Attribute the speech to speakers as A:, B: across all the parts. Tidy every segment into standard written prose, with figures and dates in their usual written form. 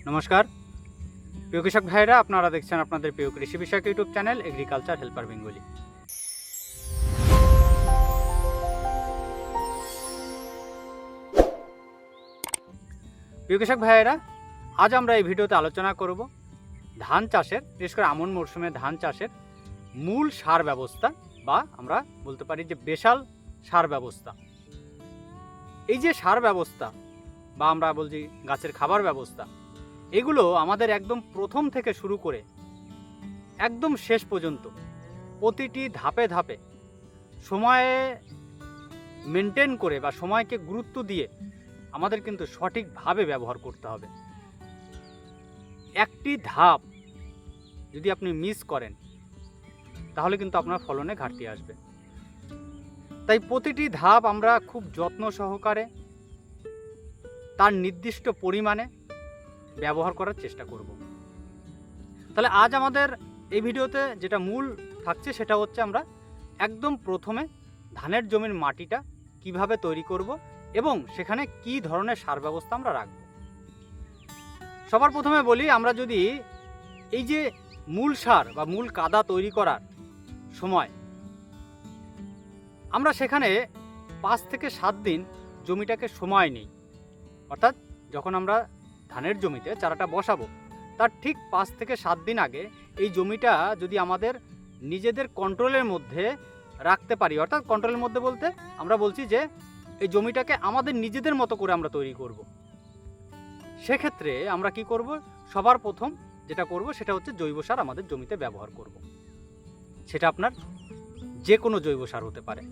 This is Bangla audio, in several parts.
A: নমস্কার প্রিয় কৃষক ভাইরা, আপনারা দেখছেন আপনাদের প্রিয় কৃষি বিষয়ক YouTube channel agriculture helper Bengali. প্রিয় কৃষক ভাইরা, আজ আমরা এই ভিডিওতে আলোচনা করব ধান চাষের, বিশেষ করে আমন মরশুমে ধান চাষের মূল সার ব্যবস্থা, বা আমরা বলতে পারি যে বেসাল সার ব্যবস্থা। এই যে সার ব্যবস্থা বা আমরা বলছি গাছের খাবার ব্যবস্থা, এগুলো আমাদের একদম প্রথম থেকে শুরু করে একদম শেষ পর্যন্ত প্রতিটি ধাপে ধাপে সময়ে মেনটেন করে বা সময়কে গুরুত্ব দিয়ে আমাদের কিন্তু সঠিকভাবে ব্যবহার করতে হবে। একটি ধাপ যদি আপনি মিস করেন তাহলে কিন্তু আপনার ফলনে ঘাটতি আসবে। তাই প্রতিটি ধাপ আমরা খুব যত্ন সহকারে তার নির্দিষ্ট পরিমাণে ব্যবহার করার চেষ্টা করব। তাহলে আজ আমাদের এই ভিডিওতে যেটা মূল থাকছে সেটা হচ্ছে আমরা একদম প্রথমে ধানের জমির মাটিটা কিভাবে তৈরি করব এবং সেখানে কি ধরনের সার ব্যবস্থা আমরা রাখব। সবার প্রথমে বলি, আমরা যদি এই যে মূল সার বা মূল কাদা তৈরি করার সময় আমরা সেখানে 5 থেকে 7 দিন জমিটাকে সময় নিই, অর্থাৎ যখন আমরা ধানের জমিতে চারাটা বসাবো তার ঠিক 5 থেকে 7 দিন আগে এই জমিটা যদি আমাদের নিজেদের কন্ট্রোলের মধ্যে রাখতে পারি, অর্থাৎ কন্ট্রোলের মধ্যে বলতে আমরা বলছি যে এই জমিটাকে আমাদের নিজেদের মতো করে আমরা তৈরি করব। সেক্ষেত্রে আমরা কি করব, সবার প্রথম যেটা করব সেটা হচ্ছে জৈব সার আমাদের জমিতে ব্যবহার করব। সেটা আপনার যে কোনো জৈব সার হতে পারে,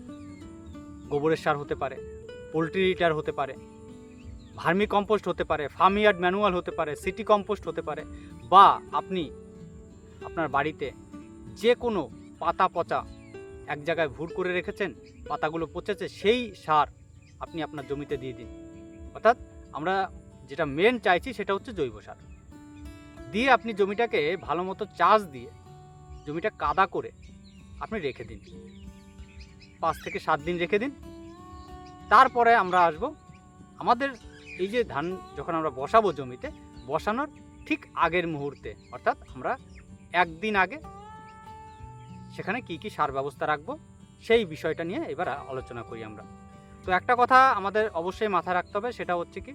A: গোবরের সার হতে পারে, পোলট্রি লিটার হতে পারে, ভার্মি কম্পোস্ট হতে পারে, ফার্মইয়ার্ড ম্যানুয়াল হতে পারে, সিটি কম্পোস্ট হতে পারে, বা আপনি আপনার বাড়িতে যে কোনো পাতা পচা এক জায়গায় ভুর করে রেখেছেন, পাতাগুলো পচেছে, সেই সার আপনি আপনার জমিতে দিয়ে দিন। অর্থাৎ আমরা যেটা মেন চাইছি সেটা হচ্ছে জৈব সার দিয়ে আপনি জমিটাকে ভালো মতো চাষ দিয়ে জমিটা কাদা করে আপনি রেখে দিন, 5 থেকে 7 দিন রেখে দিন। তারপরে আমরা আসব আমাদের এই যে ধান যখন আমরা বসাবো জমিতে, বসানোর ঠিক আগের মুহূর্তে, অর্থাৎ আমরা 1 দিন আগে সেখানে কি কি সার ব্যবস্থা রাখবো সেই বিষয়টা নিয়ে এবার আলোচনা করি আমরা। তো একটা কথা আমাদের অবশ্যই মাথায় রাখতে হবে, সেটা হচ্ছে কি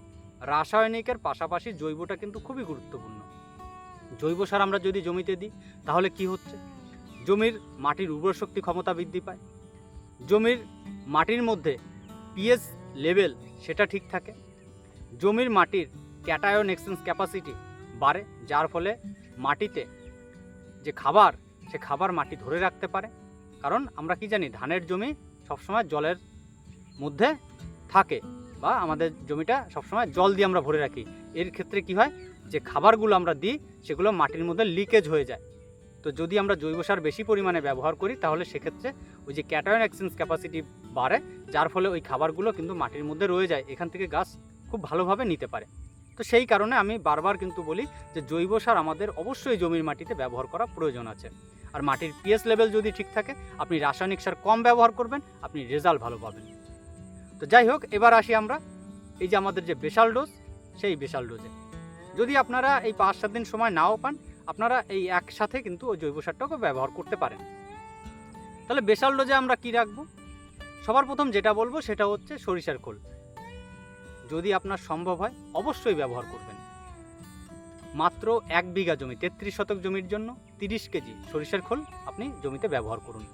A: রাসায়নিকের পাশাপাশি জৈবটা কিন্তু খুবই গুরুত্বপূর্ণ। জৈব সার আমরা যদি জমিতে দিই তাহলে কি হচ্ছে, জমির মাটির উর্বর শক্তি ক্ষমতা বৃদ্ধি পায়, জমির মাটির মধ্যে পিএইচ লেভেল সেটা ঠিক থাকে, জমির মাটির ক্যাটায়ন এক্সচেঞ্জ ক্যাপাসিটি বাড়ে, যার ফলে মাটিতে যে খাবার সে খাবার মাটি ধরে রাখতে পারে। কারণ আমরা কি জানি, ধানের জমি সবসময় জলের মধ্যে থাকে, বা আমাদের জমিটা সবসময় জল দিয়ে আমরা ভরে রাখি। এর ক্ষেত্রে কি হয়, যে খাবারগুলো আমরা দিই সেগুলো মাটির মধ্যে লিকেজ হয়ে যায়। তো যদি আমরা জৈব সার বেশি পরিমাণে ব্যবহার করি তাহলে সেক্ষেত্রে ওই যে ক্যাটায়ন এক্সচেঞ্জ ক্যাপাসিটি বাড়ে, যার ফলে ওই খাবারগুলো কিন্তু মাটির মধ্যে রয়ে যায়, এখান থেকে গাছ খুব ভালোভাবে নিতে পারে। তো সেই কারণে আমি বারবার কিন্তু বলি যে জৈব সার আমাদের অবশ্যই জমির মাটিতে ব্যবহার করা প্রয়োজন আছে। আর মাটির পিএইচ লেভেল যদি ঠিক থাকে, আপনি রাসায়নিক সার কম ব্যবহার করবেন, আপনি রেজাল্ট ভালো পাবেন। তো যাই হোক, এবার আসি আমরা এই যে আমাদের যে বেসাল ডোজ, সেই বেসাল ডোজে যদি আপনারা এই 5-7 দিন সময় নাও পান, আপনারা এই একসাথে কিন্তু ওই জৈব সারটাকে ব্যবহার করতে পারেন। তাহলে বেসাল ডোজে আমরা কি রাখবো, সবার প্রথম যেটা বলবো সেটা হচ্ছে সরিষার খোল। যদি আপনার সম্ভব হয় অবশ্যই ব্যবহার করবেন। মাত্র 1 বিঘা জমি, 33 শতক জমির জন্য 30 কেজি সরিষার খোল আপনি জমিতে ব্যবহার করুন,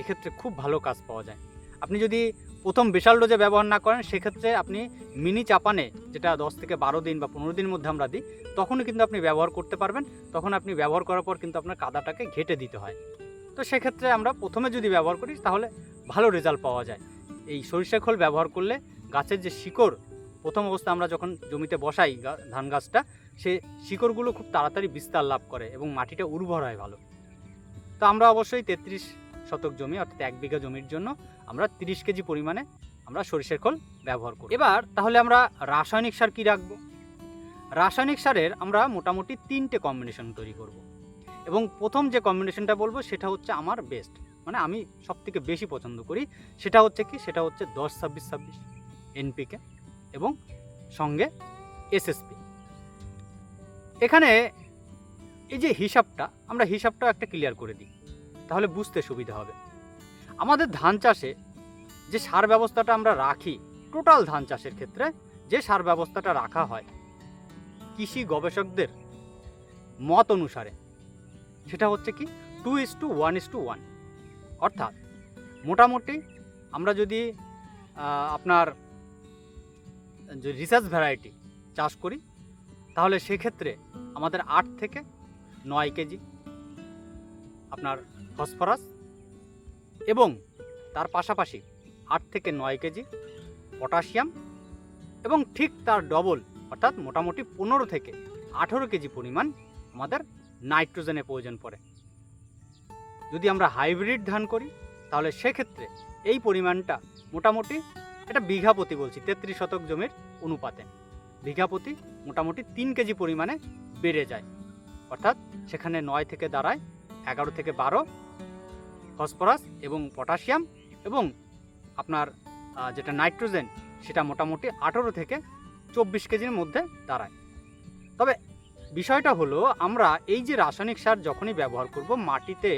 A: এক্ষেত্রে খুব ভালো কাজ পাওয়া যায়। আপনি যদি প্রথম বেসাল ডোজে ব্যবহার না করেন, সেক্ষেত্রে আপনি মিনি চাপানে, যেটা 10 থেকে 12 দিন বা 15 দিনের মধ্যে আমরা দিই, তখনই কিন্তু আপনি ব্যবহার করতে পারবেন। তখন আপনি ব্যবহার করার পর কিন্তু আপনার কাদাটাকে ঘেটে দিতে হয়। তো সেক্ষেত্রে আমরা প্রথমে যদি ব্যবহার করি তাহলে ভালো রেজাল্ট পাওয়া যায়। এই সরিষা খোল ব্যবহার করলে গাছের যে শিকড়, প্রথম অবস্থা আমরা যখন জমিতে বসাই ধান গাছটা, সে শিকড়গুলো খুব তাড়াতাড়ি বিস্তার লাভ করে এবং মাটিটা উর্বর হয় ভালো। তো আমরা অবশ্যই 33 শতক জমি, অর্থাৎ 1 বিঘা জমির জন্য আমরা 30 কেজি পরিমাণে আমরা সরিষার খোল ব্যবহার করি। এবার তাহলে আমরা রাসায়নিক সার কি রাখবো, রাসায়নিক সারের আমরা মোটামুটি 3টে কম্বিনেশন তৈরি করব। এবং প্রথম যে কম্বিনেশনটা বলবো সেটা হচ্ছে আমার বেস্ট, মানে আমি সবথেকে বেশি পছন্দ করি, সেটা হচ্ছে কি, সেটা হচ্ছে 10-26-26 এনপিকে এবং সঙ্গে এসএসপি। এখানে এই যে হিসাবটা, আমরা হিসাবটাও একটা ক্লিয়ার করে দিই, তাহলে বুঝতে সুবিধা হবে। আমাদের ধান চাষে যে সার ব্যবস্থাটা আমরা রাখি, টোটাল ধান চাষের ক্ষেত্রে যে সার ব্যবস্থাটা রাখা হয় কৃষি গবেষকদের মত অনুসারে, সেটা হচ্ছে কি 2:1:1। অর্থাৎ মোটামুটি আমরা যদি আপনার যে রিসার্চ ভ্যারাইটি চাষ করি, তাহলে সেক্ষেত্রে আমাদের 8 থেকে 9 কেজি আপনার ফসফরাস এবং তার পাশাপাশি 8 থেকে 9 কেজি পটাশিয়াম এবং ঠিক তার ডবল অর্থাৎ মোটামুটি 15 থেকে 18 কেজি পরিমাণ আমাদের নাইট্রোজেনের প্রয়োজন পড়ে। যদি আমরা হাইব্রিড ধান করি তাহলে সেক্ষেত্রে এই পরিমাণটা মোটামুটি, এটা বিঘা প্রতি বলছি, 33 শতক জমির অনুপাতে বিঘা প্রতি মোটামুটি 3 কেজি পরিমাণে বেড়ে যায়। অর্থাৎ সেখানে 9 থেকে দাঁড়ায় 11 থেকে 12 ফসফরাস এবং পটাশিয়াম, এবং আপনার যেটা নাইট্রোজেন সেটা মোটামুটি 18 থেকে 24 কেজির মধ্যে দাঁড়ায়। তবে বিষয়টা হলো, আমরা এই যে রাসায়নিক সার যখনই ব্যবহার করব, মাটিতে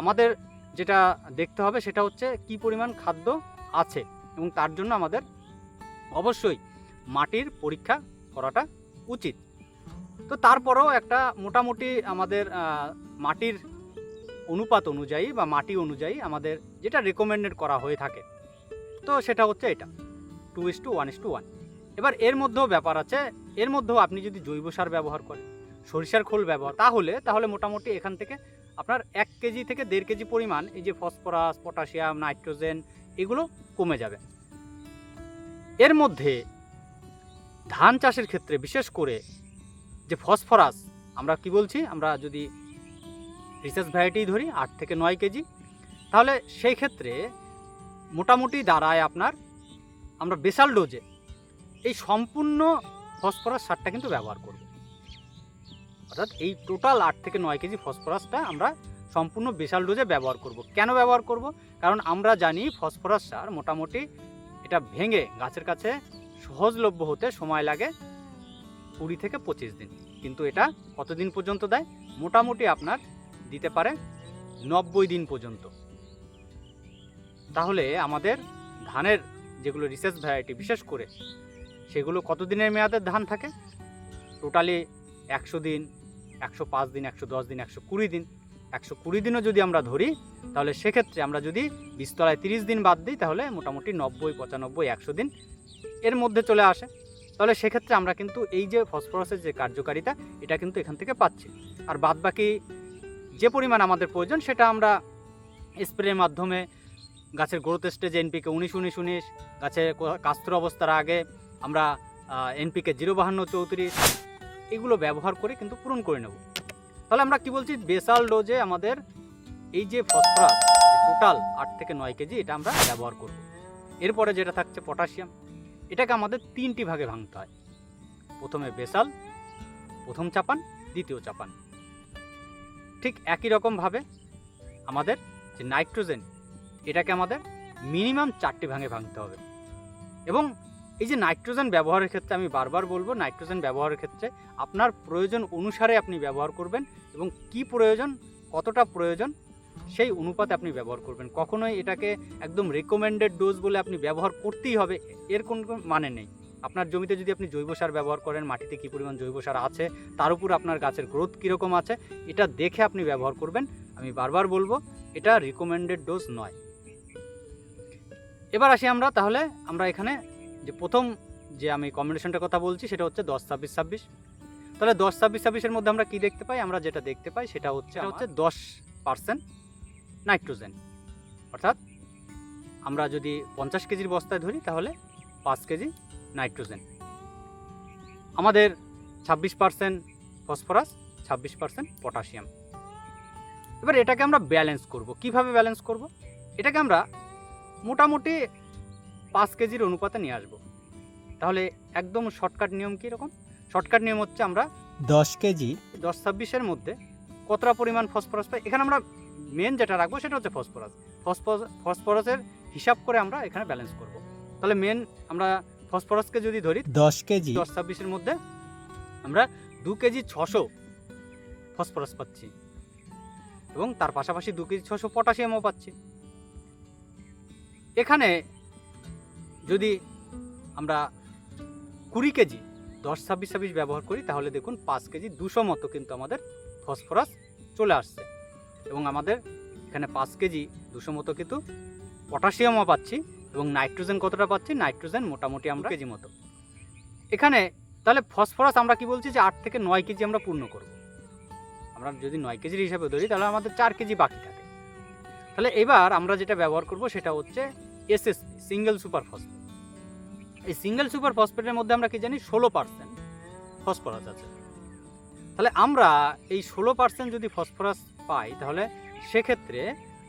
A: আমাদের যেটা দেখতে হবে সেটা হচ্ছে কি পরিমাণ খাদ্য আছে, এবং তার জন্য আমাদের অবশ্যই মাটির পরীক্ষা করাটা উচিত। তো তারপরেও একটা মোটামুটি আমাদের মাটির অনুপাত অনুযায়ী বা মাটি অনুযায়ী আমাদের যেটা রেকমেন্ডেড করা হয়ে থাকে, তো সেটা হচ্ছে এটা 2:1:1। এবার এর মধ্যেও ব্যাপার আছে, এর মধ্যেও আপনি যদি জৈব সার ব্যবহার করেন, সরিষার খোল ব্যবহার, তাহলে মোটামুটি এখান থেকে আপনার 1 কেজি থেকে 1.5 কেজি পরিমাণ এই যে ফসফরাস, পটাশিয়াম, নাইট্রোজেন এগুলো কমে যাবে। এর মধ্যে ধান চাষের ক্ষেত্রে বিশেষ করে যে ফসফরাস, আমরা কি বলছি, আমরা যদি রিসার্চ ভ্যারাইটি ধরি 8 থেকে 9 কেজি, তাহলে সেই ক্ষেত্রে মোটামুটি দাঁড়ায় আপনার, আমরা বেসাল ডোজে এই সম্পূর্ণ ফসফরাস সারটা কিন্তু ব্যবহার করব। অর্থাৎ এই টোটাল 8 থেকে 9 কেজি ফসফরাসটা আমরা সম্পূর্ণ বেসাল ডোজে ব্যবহার করব। কেন ব্যবহার করব? কারণ আমরা জানি ফসফরাস সার মোটামুটি এটা ভেঙে গাছের কাছে সহজলভ্য হতে সময় লাগে 20 থেকে 25 দিন, কিন্তু এটা কতদিন পর্যন্ত দেয়? মোটামুটি আপনার দিতে পারে 90 দিন পর্যন্ত। তাহলে আমাদের ধানের যেগুলো রিসার্চ ভ্যারাইটি বিশেষ করে, সেগুলো কতদিনের মেয়াদের ধান থাকে? টোটালি 100 দিন, 105 দিন, 110 দিন, 120 দিন। 120 দিনও যদি আমরা ধরি, তাহলে সেক্ষেত্রে আমরা যদি বীজতলায় 30 দিন বাদ দিই, তাহলে মোটামুটি 90, 95, 100 দিন এর মধ্যে চলে আসে। তাহলে সেক্ষেত্রে আমরা কিন্তু এই যে ফসফরাসের যে কার্যকারিতা, এটা কিন্তু এখান থেকে পাচ্ছি। আর বাদ বাকি যে পরিমাণ আমাদের প্রয়োজন, সেটা আমরা স্প্রের মাধ্যমে গাছের গ্রোথ স্টেজ এনপিকে 19-19-19, গাছের কাস্ত্র অবস্থার আগে আমরা এনপিকে 0-52-34 এগুলো ব্যবহার করে কিন্তু পূরণ করে নেব। তাহলে আমরা কি বলছি, বেসাল ডোজে আমাদের এই যে ফসফরাস টোটাল 8 থেকে 9 কেজি এটা আমরা ব্যবহার করব। এরপরে যেটা থাকছে পটাশিয়াম, এটাকে আমাদের 3টি ভাগে ভাঙতে হয়। প্রথমে বেসাল, প্রথম চাপান, দ্বিতীয় চাপান। ঠিক একই রকমভাবে আমাদের যে নাইট্রোজেন, এটাকে আমাদের মিনিমাম 4টি ভাগে ভাঙতে হবে। এবং এই যে নাইট্রোজেন ব্যবহারের ক্ষেত্রে আমি বারবার বলবো, নাইট্রোজেন ব্যবহারের ক্ষেত্রে আপনার প্রয়োজন অনুসারে আপনি ব্যবহার করবেন, এবং কি প্রয়োজন, কতটা প্রয়োজন সেই অনুপাতে আপনি ব্যবহার করবেন। কখনোই এটাকে একদম রেকমেন্ডেড ডোজ বলে আপনি ব্যবহার করতেই হবে এর কোনো মানে নেই। আপনার জমিতে যদি আপনি জৈব সার ব্যবহার করেন, মাটিতে কী পরিমাণ জৈব সার আছে, তার উপর আপনার গাছের গ্রোথ কীরকম আছে, এটা দেখে আপনি ব্যবহার করবেন। আমি বারবার বলবো, এটা রিকমেন্ডেড ডোজ নয়। এবার আসি আমরা, তাহলে আমরা এখানে যে প্রথম যে আমি কম্বিনেশনটার কথা বলছি, সেটা হচ্ছে 10-26-26। তাহলে 10-26-26-এর মধ্যে আমরা কি দেখতে পাই? আমরা যেটা দেখতে পাই সেটা হচ্ছে 10% নাইট্রোজেন। অর্থাৎ আমরা যদি 50 কেজির বস্তায় ধরি, তাহলে 5 কেজি নাইট্রোজেন। আমাদের 26% ফসফরাস, 26% পটাশিয়াম। এবার এটাকে আমরা ব্যালেন্স করব। কিভাবে ব্যালেন্স করব? এটাকে আমরা মোটামুটি 5 কেজির অনুপাতে নিয়ে আসব। তাহলে একদম শর্টকাট নিয়ম কীরকম? শর্টকাট নিয়ম হচ্ছে, আমরা
B: 10 কেজি
A: 10-26-এর মধ্যে কতটা পরিমাণ ফসফরাস পাই, এখানে আমরা মেন যেটা রাখবো সেটা হচ্ছে ফসফরাস। ফসফরাসের হিসাব করে আমরা এখানে ব্যালেন্স করব। তাহলে মেন আমরা ফসফরাসকে যদি ধরি,
B: 10 কেজি
A: 10-26-এর মধ্যে আমরা 2 কেজি 600 ফসফরাস পাচ্ছি এবং তার পাশাপাশি 2 কেজি 600 পটাশিয়ামও পাচ্ছি। এখানে যদি আমরা 20 কেজি 10-26-26 ব্যবহার করি তাহলে দেখুন 5 কেজি 200 মতো কিন্তু আমাদের ফসফরাস চলে আসছে এবং আমাদের এখানে 5 কেজি 200 মতো কিন্তু পটাশিয়ামও পাচ্ছি এবং নাইট্রোজেন কতটা পাচ্ছি, নাইট্রোজেন মোটামুটি আমরা কেজি মতো। এখানে তাহলে ফসফরাস আমরা কি বলছি যে 8 থেকে 9 কেজি আমরা পূর্ণ করব। আমরা যদি 9 কেজির হিসাবে ধরি তাহলে আমাদের 4 কেজি বাকি থাকে। তাহলে এবার আমরা যেটা ব্যবহার করব সেটা হচ্ছে এসএসপি, সিঙ্গেল সুপার ফসফেট। এই সিঙ্গেল সুপার ফসফেটের মধ্যে আমরা কি জানি 16% ফসফরাস আছে। তাহলে আমরা এই 16% যদি ফসফরাস পাই তাহলে সেক্ষেত্রে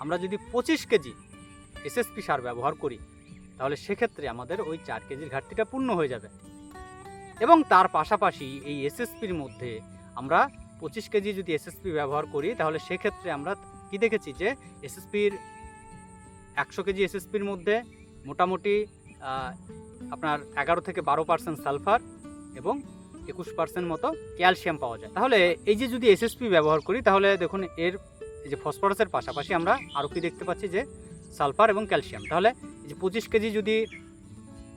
A: আমরা যদি 25 কেজি এসএসপি সার ব্যবহার করি তাহলে সেক্ষেত্রে আমাদের ওই 4 কেজির ঘাটতিটা পূর্ণ হয়ে যাবে। এবং তার পাশাপাশি এই এসএসপির মধ্যে আমরা 25 কেজি যদি এসএসপি ব্যবহার করি তাহলে সেক্ষেত্রে আমরা কি দেখেছি যে এসএসপির 100 কেজি এসএসপির মধ্যে মোটামুটি আপনার 11 থেকে 12% সালফার এবং 21% মতো ক্যালসিয়াম পাওয়া যায়। তাহলে এই যে যদি এসএসপি ব্যবহার করি তাহলে দেখুন এর এই যে ফসফরাসের পাশাপাশি আমরা আরও কি দেখতে পাচ্ছি যে সালফার এবং ক্যালসিয়াম। তাহলে এই যে 25 কেজি যদি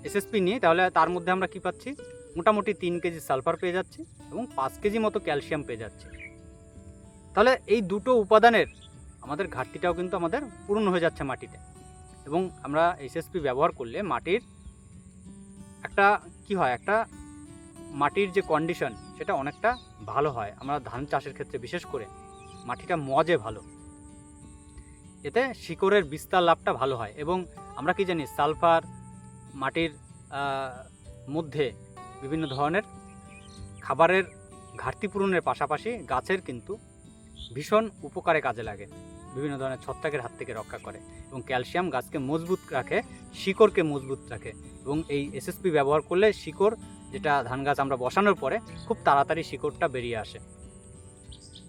A: এসএসপি নিই তাহলে তার মধ্যে আমরা কি পাচ্ছি, মোটামুটি 3 কেজি সালফার পেয়ে যাচ্ছি এবং 5 কেজি মতো ক্যালসিয়াম পেয়ে যাচ্ছি। তাহলে এই দুটো উপাদানের আমাদের ঘাটতিটাও কিন্তু আমাদের পূরণ হয়ে যাচ্ছে মাটিতে। এবং আমরা এসএসপি ব্যবহার করলে মাটির একটা কি হয়, একটা মাটির যে কন্ডিশন সেটা অনেকটা ভালো হয়। আমরা ধান চাষের ক্ষেত্রে বিশেষ করে মাটিটা মজে ভালো, এতে শিকড়ের বিস্তার লাভটা ভালো হয়। এবং আমরা কি জানি সালফার মাটির মধ্যে বিভিন্ন ধরনের খাবারের ঘাটতি পূরণের পাশাপাশি গাছের কিন্তু ভীষণ উপকারে কাজে লাগে, বিভিন্ন ধরনের ছত্রাকের হাত থেকে রক্ষা করে এবং ক্যালসিয়াম গাছকে মজবুত রাখে, শিকড়কে মজবুত রাখে। এবং এই এসএসপি ব্যবহার করলে শিকড়, যেটা ধান গাছ আমরা বসানোর পরে খুব তাড়াতাড়ি শিকড়টা বেরিয়ে আসে।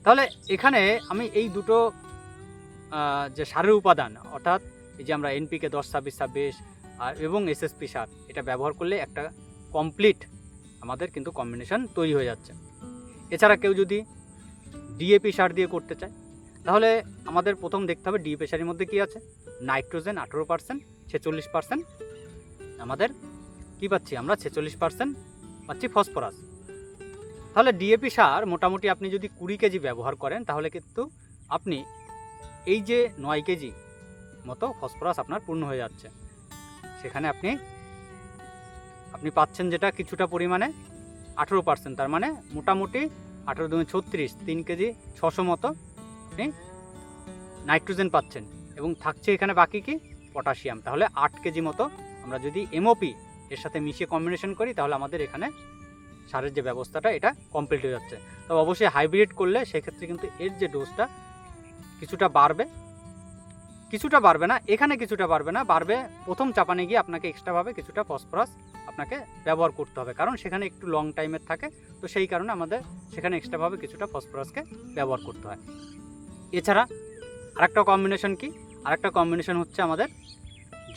A: তাহলে এখানে আমি এই দুটো যে সারের উপাদান, অর্থাৎ এই যে আমরা এনপিকে 10-26-26 এবং এসএসপি সার, এটা ব্যবহার করলে একটা কমপ্লিট আমাদের কিন্তু কম্বিনেশন তৈরি হয়ে যাচ্ছে। এছাড়া কেউ যদি ডিএপি সার দিয়ে করতে চায় তাহলে আমাদের প্রথম দেখতে হবে ডিএপি সারের মধ্যে কী আছে। নাইট্রোজেন 18%, 46% আমাদের কি পাচ্ছি আমরা, 46% পাচ্ছি ফসফরাস। তাহলে ডিএপি সার মোটামুটি আপনি যদি 20 কেজি ব্যবহার করেন তাহলে কিন্তু আপনি এই যে 9 কেজি মতো ফসফরাস আপনার পূর্ণ হয়ে যাচ্ছে। সেখানে আপনি পাচ্ছেন যেটা কিছুটা পরিমাণে 18%, তার মানে মোটামুটি 18×36 3 কেজি 600 মতো আপনি নাইট্রোজেন পাচ্ছেন এবং থাকছে এখানে বাকি কি পটাশিয়াম। তাহলে 8 কেজি মতো আমরা যদি এমওপি এর সাথে মিশিয়ে কম্বিনেশন করি তাহলে আমাদের এখানে সারের যে ব্যবস্থাটা এটা কমপ্লিট হয়ে যাচ্ছে। তবে অবশ্যই হাইব্রিড করলে সেক্ষেত্রে কিন্তু এর যে ডোজটা কিছুটা বাড়বে, কিছুটা বাড়বে না, এখানে কিছুটা বাড়বে না, বাড়বে প্রথম চাপানে গিয়ে আপনাকে এক্সট্রাভাবে কিছুটা ফসফরাস আপনাকে ব্যবহার করতে হবে, কারণ সেখানে একটু লং টাইমের থাকে। তো সেই কারণে আমাদের সেখানে এক্সট্রাভাবে কিছুটা ফসফরাসকে ব্যবহার করতে হয়। এছাড়া আরেকটা কম্বিনেশন কি, আরেকটা কম্বিনেশন হচ্ছে আমাদের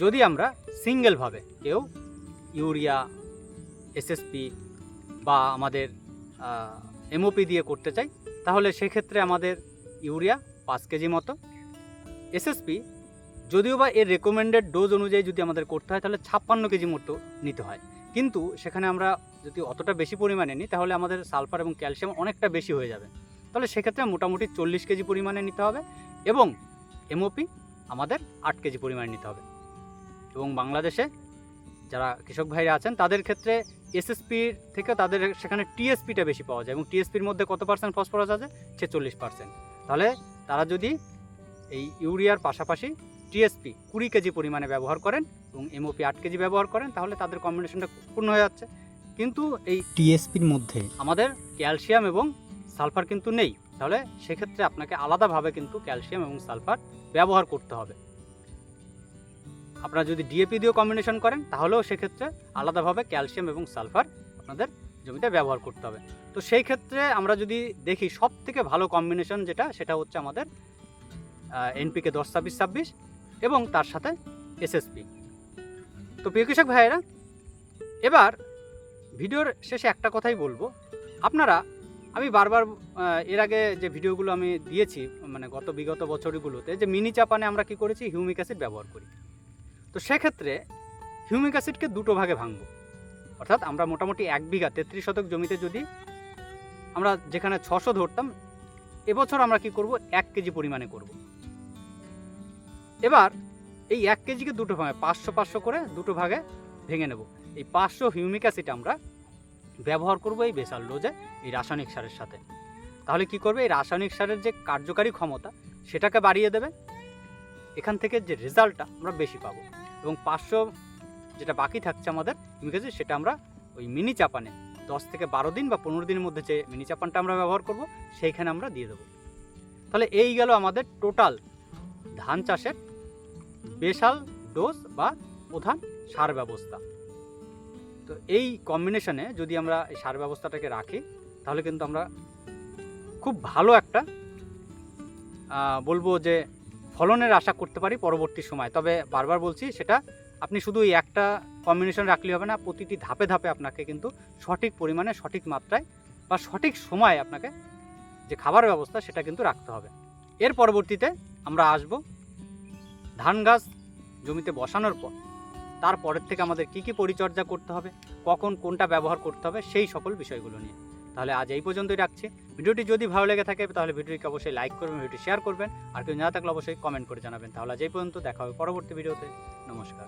A: যদি আমরা সিঙ্গেলভাবে কেউ ইউরিয়া, এসএসপি বা আমাদের এমওপি দিয়ে করতে চাই তাহলে সেক্ষেত্রে আমাদের ইউরিয়া 5 কেজি মতো, এসএসপি যদিও বা এর রেকমেন্ডেড ডোজ অনুযায়ী যদি আমাদের করতে হয় তাহলে 56 কেজি মতো নিতে হয়, কিন্তু সেখানে আমরা যদি অতটা বেশি পরিমাণে নিই তাহলে আমাদের সালফার এবং ক্যালসিয়াম অনেকটা বেশি হয়ে যাবে। তাহলে সেক্ষেত্রে মোটামুটি 40 কেজি পরিমাণে নিতে হবে এবং এমওপি আমাদের 8 কেজি পরিমাণে নিতে হবে। এবং বাংলাদেশে যারা কৃষক ভাইরা আছেন তাদের ক্ষেত্রে এসএসপির থেকে তাদের সেখানে টিএসপিটা বেশি পাওয়া যায় এবং টিএসপির মধ্যে কত পার্সেন্ট ফসফরাস আছে, 46%। তাহলে তারা যদি এই ইউরিয়ার পাশাপাশি টিএসপি 20 কেজি পরিমাণে ব্যবহার করেন এবং এমওপি 8 কেজি ব্যবহার করেন তাহলে তাদের কম্বিনেশনটা পূর্ণ হয়ে যাচ্ছে। কিন্তু এই টিএসপির মধ্যে আমাদের ক্যালসিয়াম এবং সালফার কিন্তু নেই, তাহলে সেক্ষেত্রে আপনাকে আলাদাভাবে কিন্তু ক্যালসিয়াম এবং সালফার ব্যবহার করতে হবে। আপনারা যদি ডিএপি দিয়েও কম্বিনেশন করেন তাহলেও সেক্ষেত্রে আলাদাভাবে ক্যালসিয়াম এবং সালফার আপনাদের জমিতে ব্যবহার করতে হবে। তো সেই ক্ষেত্রে আমরা যদি দেখি সব থেকে ভালো কম্বিনেশন যেটা, সেটা হচ্ছে আমাদের এনপিকে 10-26-26 এবং তার সাথে এসএসপি। তো প্রিয় কৃষক ভাইয়েরা, এবার ভিডিওর শেষে একটা কথাই বলবো, আপনারা আমি বারবার এর আগে যে ভিডিওগুলো আমি দিয়েছি মানে বিগত বছরগুলোতে, যে মিনি চাপানে আমরা কি করেছি, হিউমিক অ্যাসিড ব্যবহার করি। তো সেক্ষেত্রে হিউমিক অ্যাসিডকে দুটো ভাগে ভাঙবো। অর্থাৎ আমরা মোটামুটি 1 বিঘা 33 শতক জমিতে যদি আমরা যেখানে 600 ধরতাম, এবছর আমরা কি করব, 1 কেজি পরিমাণে করব। এবার এই 1 কেজিকে দুটো ভাগে 500 করে দুটো ভাগে ভেঙে নেব। এই 500 হিউমিক অ্যাসিড আমরা ব্যবহার করব এই বেসাল ডোজে, এই রাসায়নিক সারের সাথে। তাহলে কি করবে, এই রাসায়নিক সারের যে কার্যকারী ক্ষমতা সেটাকে বাড়িয়ে দেবে, এখান থেকে যে রেজাল্টটা আমরা বেশি পাবো। এবং 500 যেটা বাকি থাকছে আমাদের হিউমিক অ্যাসিড, সেটা আমরা ওই মিনি চাপানে 10 থেকে 12 দিন বা 15 দিনের মধ্যে যে মিনি চাপানটা আমরা ব্যবহার করব সেইখানে আমরা দিয়ে দেবো। তাহলে এই গেল আমাদের টোটাল ধান চাষের বেসাল ডোজ বা প্রধান সার ব্যবস্থা। তো এই কম্বিনেশনে যদি আমরা এই সার ব্যবস্থাটাকে রাখি, তাহলে কিন্তু আমরা খুব ভালো একটা বলবো যে ফলনের আশা করতে পারি পরবর্তী সময়। তবে বারবার বলছি, সেটা আপনি শুধু এই একটা কম্বিনেশন রাখলে হবে না, প্রতিটি ধাপে ধাপে আপনাকে কিন্তু সঠিক পরিমাণে, সঠিক মাত্রায় বা সঠিক সময়ে আপনাকে যে খাবার ব্যবস্থা সেটা কিন্তু রাখতে হবে। এর পরবর্তীতে আমরা আসব ধান গাছ জমিতে বসানোর পর তারপরের থেকে আমাদের কি কি পরিচর্যা করতে হবে, কখন কোনটা ব্যবহার করতে হবে, সেই সকল বিষয়গুলো নিয়ে। তাহলে আজ এই পর্যন্তই রাখছি। ভিডিওটি যদি ভালো লেগে থাকে তাহলে ভিডিওটিকে অবশ্যই লাইক করবেন, ভিডিওটি শেয়ার করবেন, আর কেউ জানা থাকলে অবশ্যই কমেন্ট করে জানাবেন। তাহলে আজ এই পর্যন্ত, দেখা হবে পরবর্তী ভিডিওতে। নমস্কার।